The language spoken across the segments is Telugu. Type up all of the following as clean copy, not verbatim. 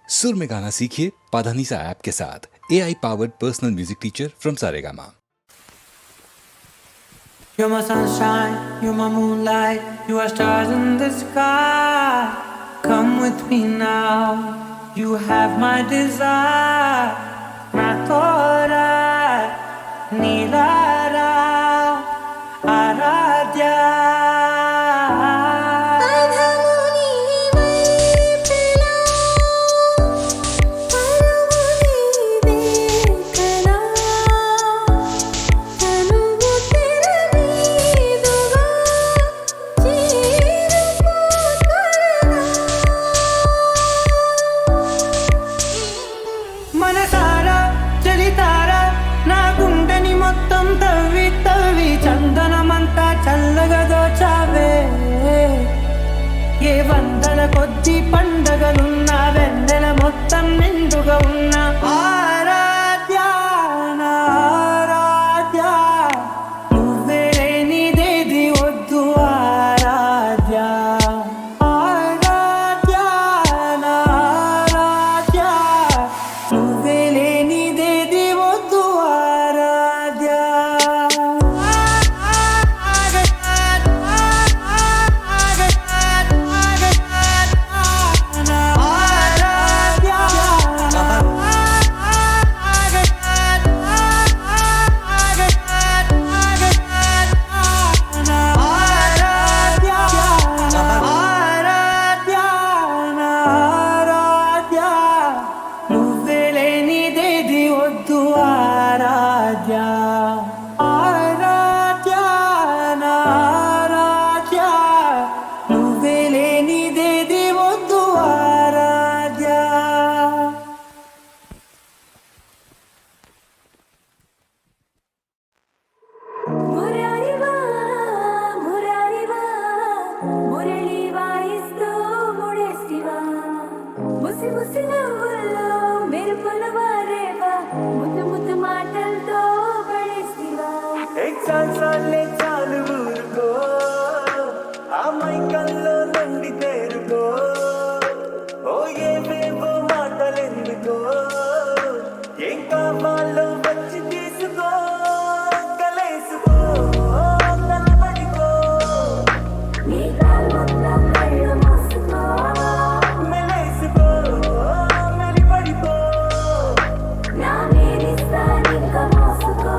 सुर में गाना सीखिए पाधानीसा ऐप के साथ AI powered personal music teacher from Saregama. You're my sunshine, you're my moonlight, you are stars in the sky. Come with me now, you have my desire. Na tora, nilara, aradhya. ఏ వందల కొద్ది పండగలున్నా వెన్నెల మొత్తం నిండుగా ఉన్న ఆరాధ్య నా ఆరాధ్య నువ్వే లేనిదేది వద్దు ఆరాధ్య ఆరాధ్య నా ఆరాధ్య నువ్వే లేనిదేది వద్దు ఆరాధ్య చాలే చాలు ఊరుకో ఆ మైకల్లో నండి తేరుకో ఓ ఏవేవో మాటలెందుకో ఏం కావాలో వచ్చి తీసుకో కలేసుకో కలబడికో నీ కాళ్ళల్లో కళ్ళు మూసుకో మెలేసుకో మెలిపడికో నా మీరిస్తా నీక మోసుకో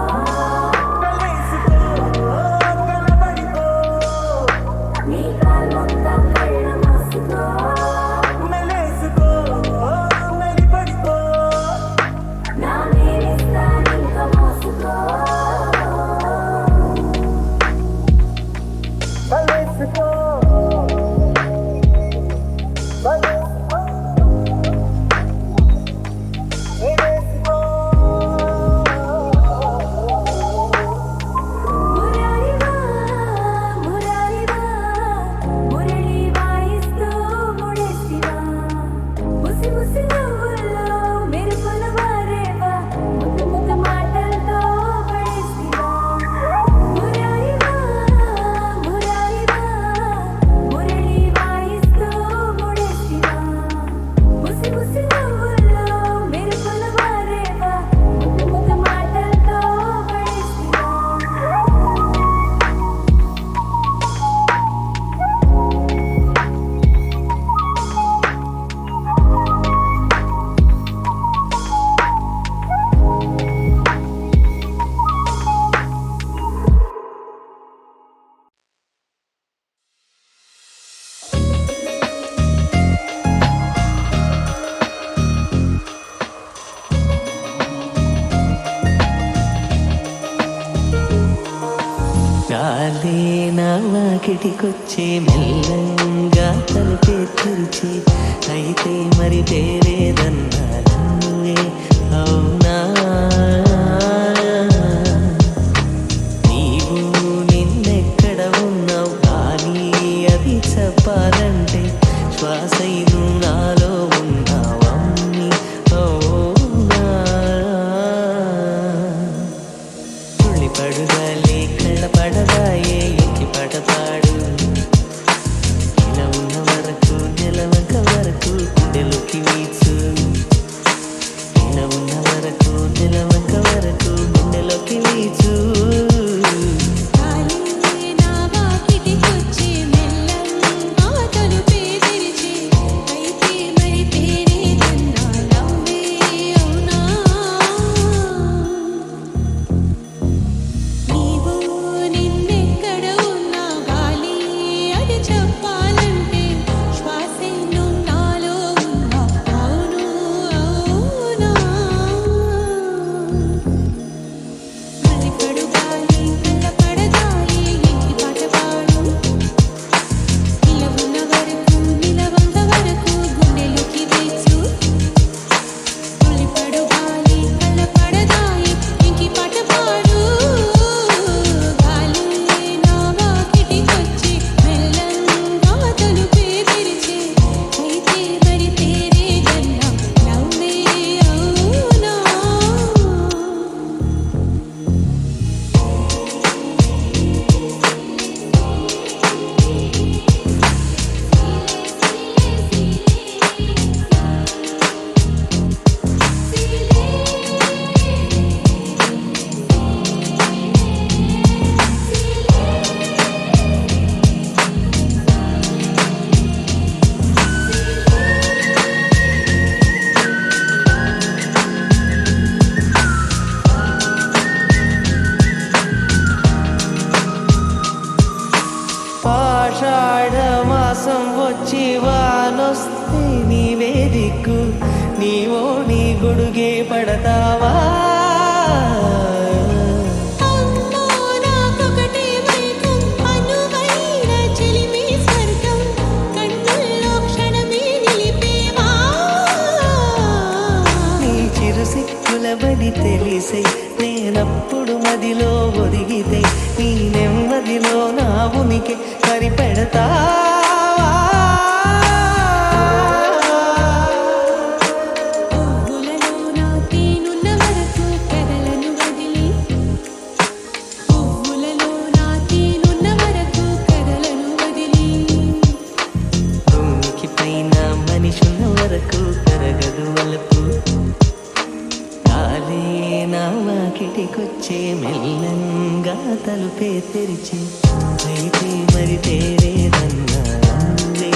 వాకిటికొచ్చే మెల్లంగా తలుపే తెరిచి అయితే మరి పేరేదన్నా నువ్వే అవునా నీవు నిన్నెక్కడ ఉన్నావు కానీ అది చెప్పాలంటే శ్వాసైను నాలో ఉన్నావమ్మి అవునా తుళ్ళి పడుగాలే కళ్ళ పడదాయే పడతాడు ఇలా ఉన్న వరకు నెలవంక వరకు గుండెలోకి వీచి వేదికు నిల ఉన్న వరకు నిలవంక వరకు గుండెలోకి వీచు ఆషాఢమాసం వచ్చి వానొస్తే నీవే దిక్కు నీవో నీ గొడుగే పడతావా నీ చిరు సిక్కులబడి తెలిసే నేనప్పుడు మదిలో ఒదిగితే నీ నెమ్మదిలో నా ఉనికి సరిపెడతా భూమికి పైన మనిషున్న వరకు కరగదు వలపు కాలే నా వాకిటికొచ్చే మెల్లంగా తలుపే తెరిచి అయితే మరి తేరేదన్నా అందే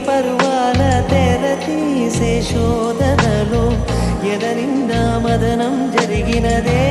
పరువాల తెర తీసే శోధనలో ఎదరిందా మదనం జరిగినదే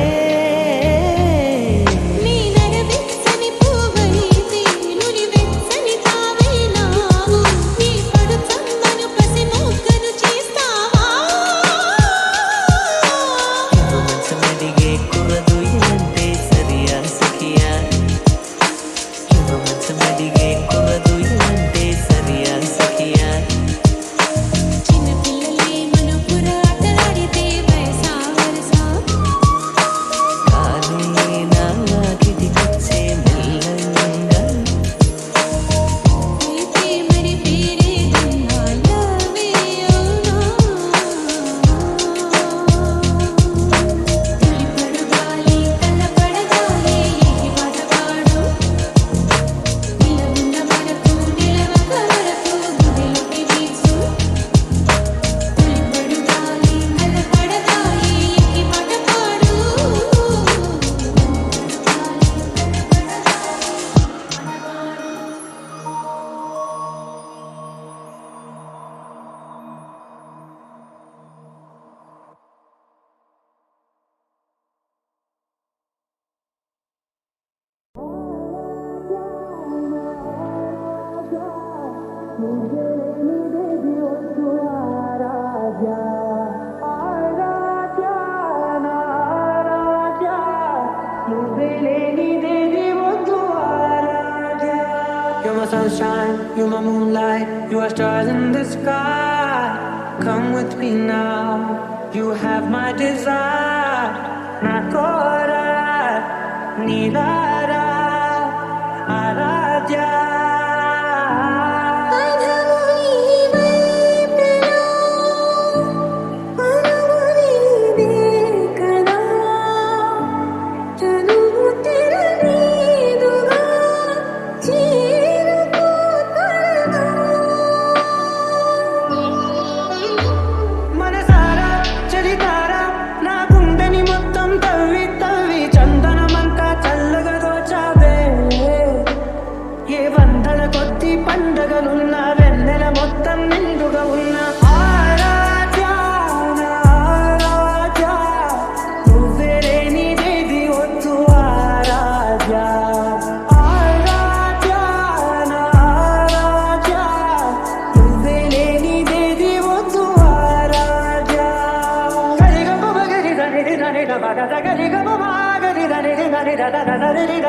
my sunshine, you're my moonlight, you are stars in the sky. Come with me now, you have my desire. Nakora, Nilara, Aradya. పండగలున్న వెన్నెల మొత్తం నిండుగా ఉన్న ఆరాధ్య ఆరాధ్య నువ్వేరే నీదేది వద్దు ఆరాధ్య ఆరాధ్య ఆరాధ్య నువ్వేరే నీదేది వద్దు ఆరాధ్య గరిగమ గరి దని దని బగ గరి గమ గరి దని దని దని దని దని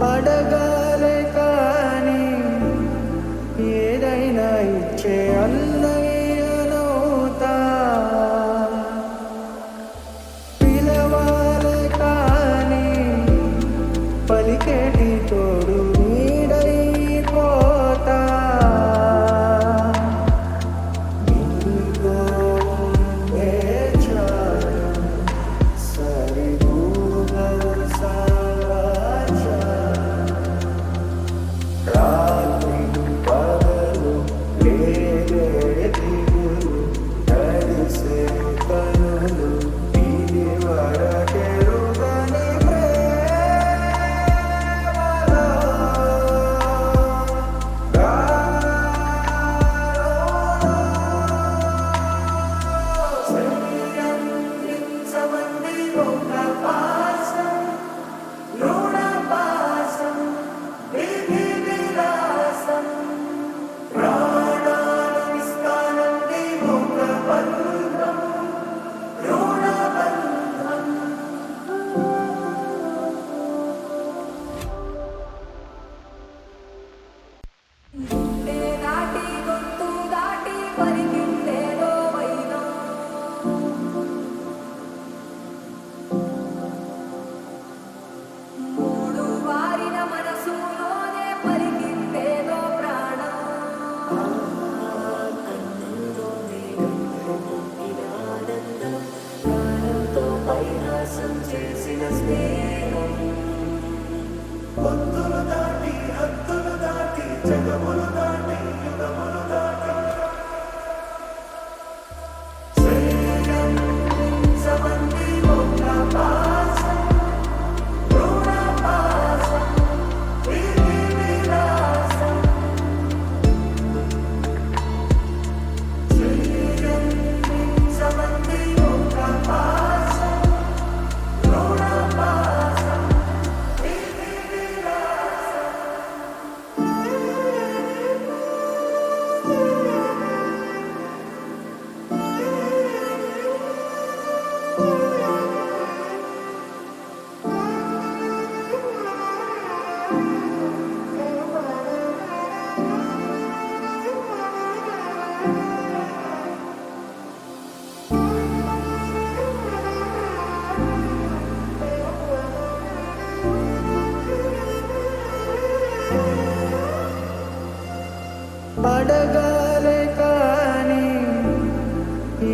అడగాలే కానీ ఏదైనా ఇచ్చే అన్నయ్యనవుతా పిలవాలే కానీ పలికేటి తోడు నీడైపోతా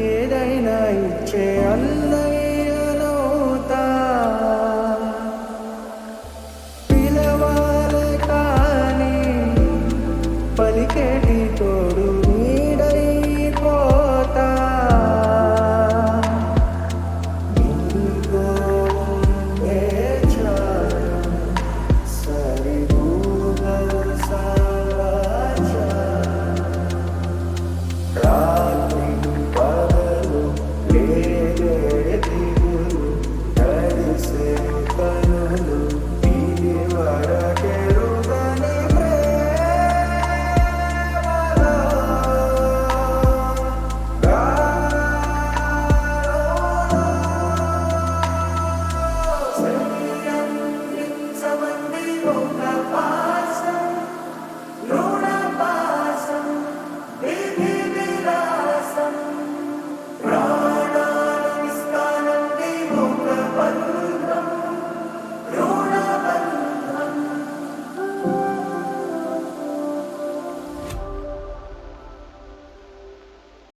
ఏదైనా ఇచ్చే అల్ల